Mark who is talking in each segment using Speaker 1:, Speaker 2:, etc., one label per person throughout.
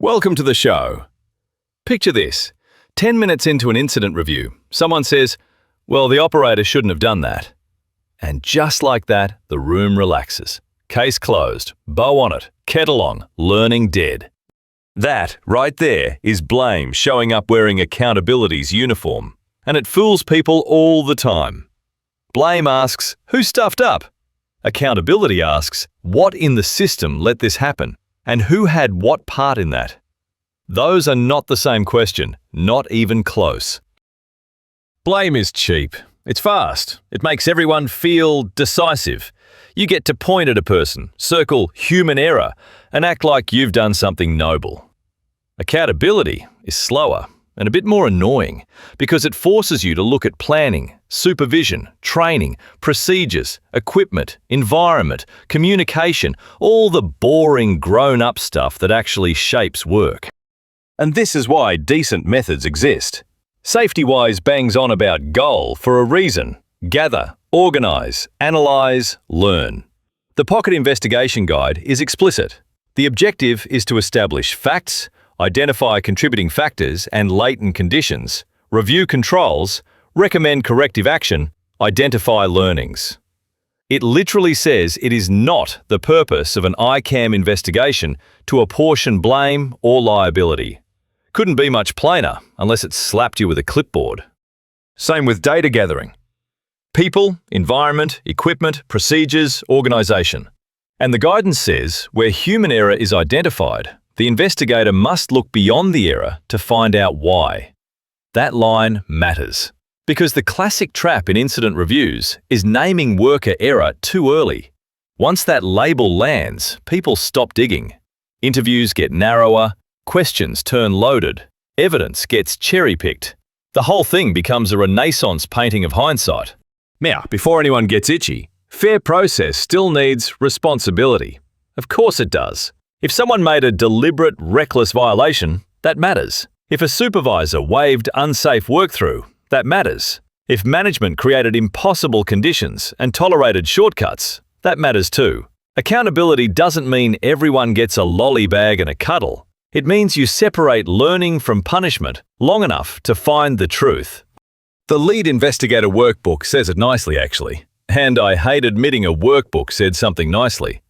Speaker 1: Welcome to the show. Picture this. 10 minutes into an incident review, someone says, "Well, the operator shouldn't have done that." And just like that, the room relaxes. Case closed, bow on it, kettle on, learning dead. That, right there, is blame showing up wearing accountability's uniform. And it fools people all the time. Blame asks, "Who stuffed up?" Accountability asks, "What in the system let this happen? And who had what part in that?" Those are not the same question, not even close. Blame is cheap. It's fast. It makes everyone feel decisive. You get to point at a person, circle human error, and act like you've done something noble. Accountability is slower and a bit more annoying because it forces you to look at planning, supervision, training, procedures, equipment, environment, communication, all the boring grown-up stuff that actually shapes work. And this is why decent methods exist. Safety-wise bangs on about goal for a reason. Gather, organize, analyze, learn. The Pocket Investigation Guide is explicit. The objective is to establish facts, identify contributing factors and latent conditions, review controls, recommend corrective action, identify learnings. It literally says it is not the purpose of an ICAM investigation to apportion blame or liability. Couldn't be much plainer unless it slapped you with a clipboard. Same with data gathering. People, environment, equipment, procedures, organization. And the guidance says where human error is identified, the investigator must look beyond the error to find out why. That line matters, because the classic trap in incident reviews is naming worker error too early. Once that label lands, people stop digging. Interviews get narrower, questions turn loaded, evidence gets cherry-picked. The whole thing becomes a Renaissance painting of hindsight. Now, before anyone gets itchy, fair process still needs responsibility. Of course it does. If someone made a deliberate, reckless violation, that matters. If a supervisor waived unsafe work-through, that matters. If management created impossible conditions and tolerated shortcuts, that matters too. Accountability doesn't mean everyone gets a lolly bag and a cuddle. It means you separate learning from punishment long enough to find the truth. The lead investigator workbook says it nicely, actually. And I hate admitting a workbook said something nicely.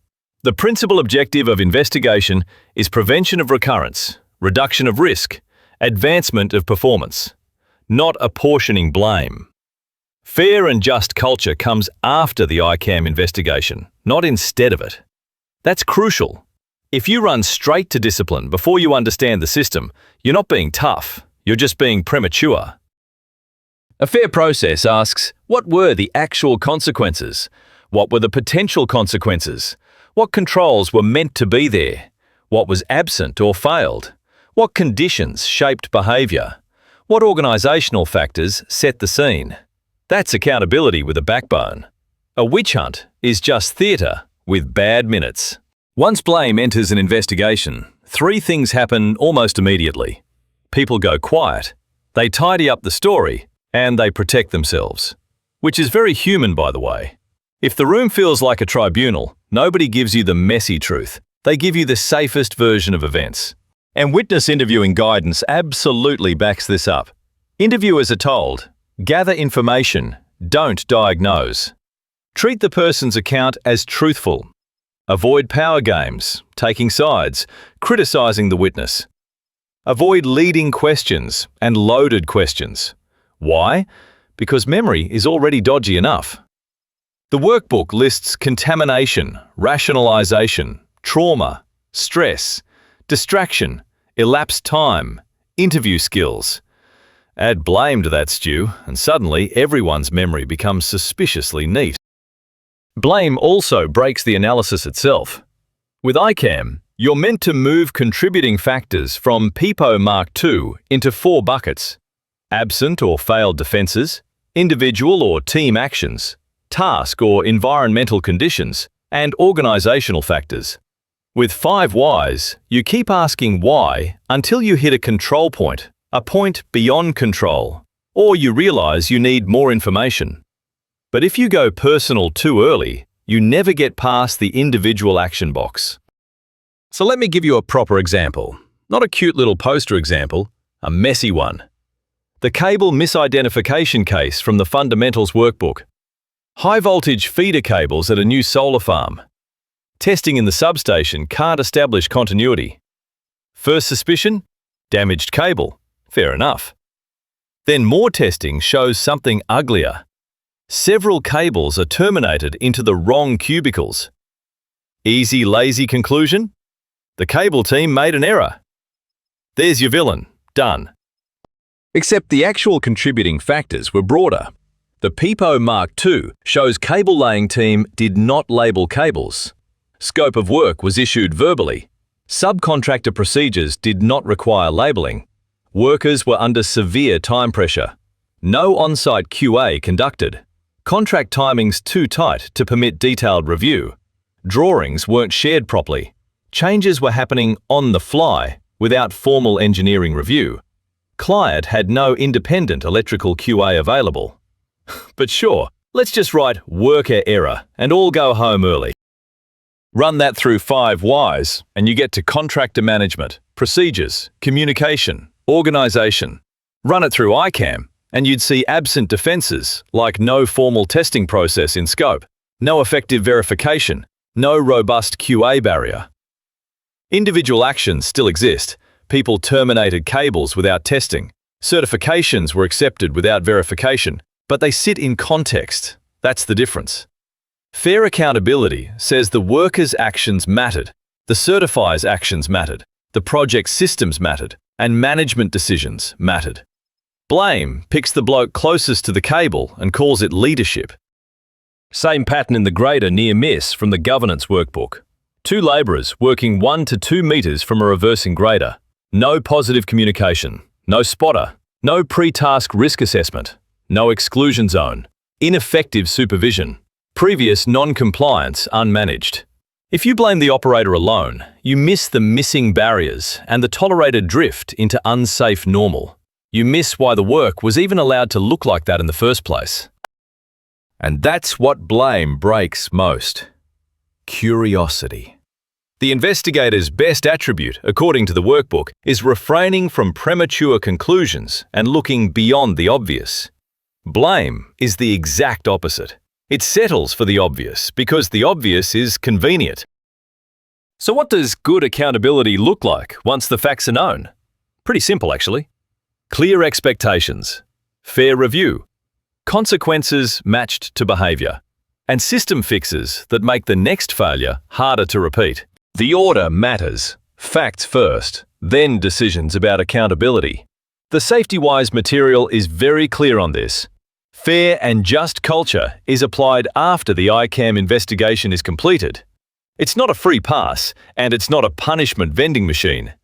Speaker 1: The principal objective of investigation is prevention of recurrence, reduction of risk, advancement of performance, not apportioning blame. Fair and just culture comes after the ICAM investigation, not instead of it. That's crucial. If you run straight to discipline before you understand the system, you're not being tough, you're just being premature. A fair process asks, what were the actual consequences? What were the potential consequences? What controls were meant to be there? What was absent or failed? What conditions shaped behavior? What organizational factors set the scene? That's accountability with a backbone. A witch hunt is just theater with bad minutes. Once blame enters an investigation, three things happen almost immediately. People go quiet, they tidy up the story, and they protect themselves. Which is very human, by the way. If the room feels like a tribunal, nobody gives you the messy truth. They give you the safest version of events. And witness interviewing guidance absolutely backs this up. Interviewers are told, gather information, don't diagnose. Treat the person's account as truthful. Avoid power games, taking sides, criticizing the witness. Avoid leading questions and loaded questions. Why? Because memory is already dodgy enough. The workbook lists contamination, rationalization, trauma, stress, distraction, elapsed time, interview skills. Add blame to that stew, and suddenly everyone's memory becomes suspiciously neat. Blame also breaks the analysis itself. With ICAM, you're meant to move contributing factors from PEEPO Mark II into 4 buckets: absent or failed defenses, individual or team actions, task or environmental conditions, and organizational factors. With 5 whys, you keep asking why until you hit a control point, a point beyond control, or you realize you need more information. But if you go personal too early, you never get past the individual action box. So let me give you a proper example. Not a cute little poster example, a messy one. The cable misidentification case from the Fundamentals workbook. High voltage feeder cables at a new solar farm. Testing in the substation can't establish continuity. First suspicion? Damaged cable. Fair enough. Then more testing shows something uglier. Several cables are terminated into the wrong cubicles. Easy, lazy conclusion? The cable team made an error. There's your villain. Done. Except the actual contributing factors were broader. The PEEPO Mark II shows cable laying team did not label cables. Scope of work was issued verbally. Subcontractor procedures did not require labeling. Workers were under severe time pressure. No on-site QA conducted. Contract timings too tight to permit detailed review. Drawings weren't shared properly. Changes were happening on the fly without formal engineering review. Client had no independent electrical QA available. But sure, let's just write worker error and all go home early. Run that through 5 whys and you get to contractor management, procedures, communication, organization. Run it through ICAM and you'd see absent defenses like no formal testing process in scope, no effective verification, no robust QA barrier. Individual actions still exist. People terminated cables without testing. Certifications were accepted without verification, but they sit in context. That's the difference. Fair accountability says the worker's actions mattered, the certifier's actions mattered, the project systems mattered, and management decisions mattered. Blame picks the bloke closest to the cable and calls it leadership. Same pattern in the grader near miss from the governance workbook. 2 labourers working 1 to 2 metres from a reversing grader. No positive communication, no spotter, no pre-task risk assessment, no exclusion zone, ineffective supervision, previous non-compliance unmanaged. If you blame the operator alone, you miss the missing barriers and the tolerated drift into unsafe normal. You miss why the work was even allowed to look like that in the first place. And that's what blame breaks most. Curiosity. The investigator's best attribute, according to the workbook, is refraining from premature conclusions and looking beyond the obvious. Blame is the exact opposite. It settles for the obvious because the obvious is convenient. So what does good accountability look like once the facts are known? Pretty simple, actually. Clear expectations, fair review, consequences matched to behaviour, and system fixes that make the next failure harder to repeat. The order matters. Facts first, then decisions about accountability. The SafetyWise material is very clear on this. Fair and just culture is applied after the ICAM investigation is completed. It's not a free pass, and it's not a punishment vending machine.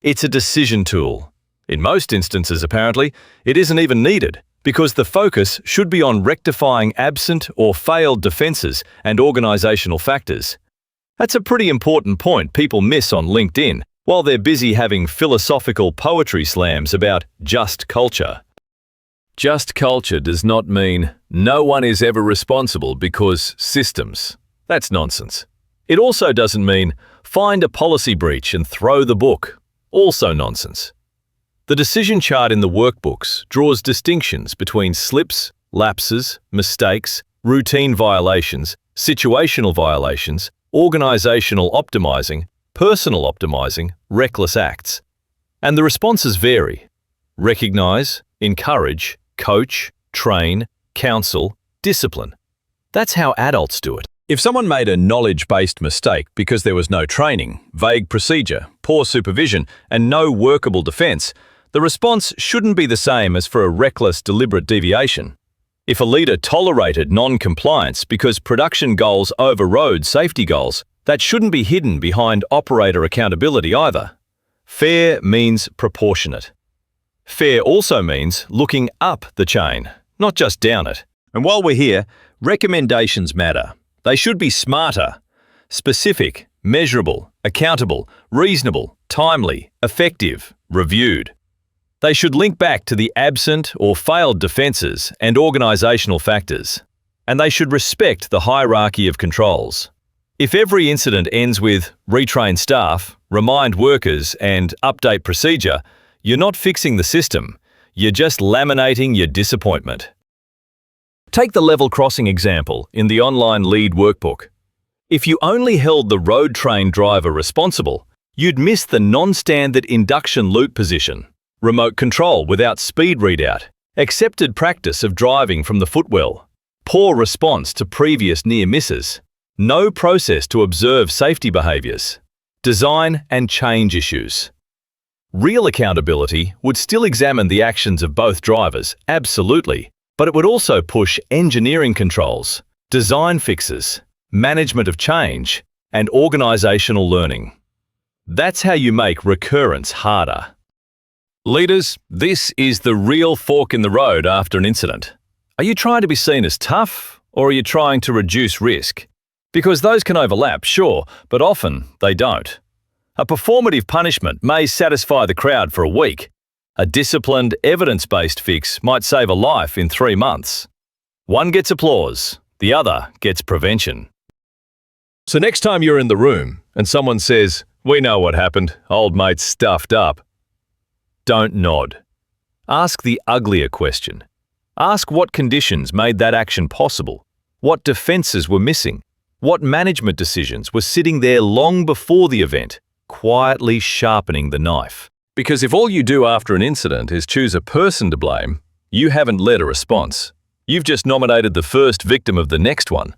Speaker 1: It's a decision tool. In most instances, apparently, it isn't even needed, because the focus should be on rectifying absent or failed defenses and organizational factors. That's a pretty important point people miss on LinkedIn, while they're busy having philosophical poetry slams about just culture. Just culture does not mean no one is ever responsible because systems. That's nonsense. It also doesn't mean find a policy breach and throw the book. Also nonsense. The decision chart in the workbooks draws distinctions between slips, lapses, mistakes, routine violations, situational violations, organizational optimizing, personal optimizing, reckless acts. And the responses vary. Recognize, encourage, coach, train, counsel, discipline. That's how adults do it. If someone made a knowledge-based mistake because there was no training, vague procedure, poor supervision, and no workable defense, the response shouldn't be the same as for a reckless, deliberate deviation. If a leader tolerated non-compliance because production goals overrode safety goals, that shouldn't be hidden behind operator accountability either. Fair means proportionate. Fair also means looking up the chain, not just down it. And while we're here, recommendations matter. They should be smarter, specific, measurable, accountable, reasonable, timely, effective, reviewed. They should link back to the absent or failed defenses and organizational factors. And they should respect the hierarchy of controls. If every incident ends with retrain staff, remind workers, and update procedure, you're not fixing the system. You're just laminating your disappointment. Take the level crossing example in the online lead workbook. If you only held the road train driver responsible, you'd miss the non-standard induction loop position, remote control without speed readout, accepted practice of driving from the footwell, poor response to previous near misses, no process to observe safety behaviours, design and change issues. Real accountability would still examine the actions of both drivers, absolutely, but it would also push engineering controls, design fixes, management of change, and organisational learning. That's how you make recurrence harder. Leaders, this is the real fork in the road after an incident. Are you trying to be seen as tough, or are you trying to reduce risk? Because those can overlap, sure, but often they don't. A performative punishment may satisfy the crowd for a week. A disciplined, evidence-based fix might save a life in 3 months. One gets applause, the other gets prevention. So next time you're in the room and someone says, "We know what happened, old mate's stuffed up," don't nod. Ask the uglier question. Ask what conditions made that action possible, what defences were missing, what management decisions were sitting there long before the event, quietly sharpening the knife. Because if all you do after an incident is choose a person to blame, you haven't led a response. You've just nominated the first victim of the next one.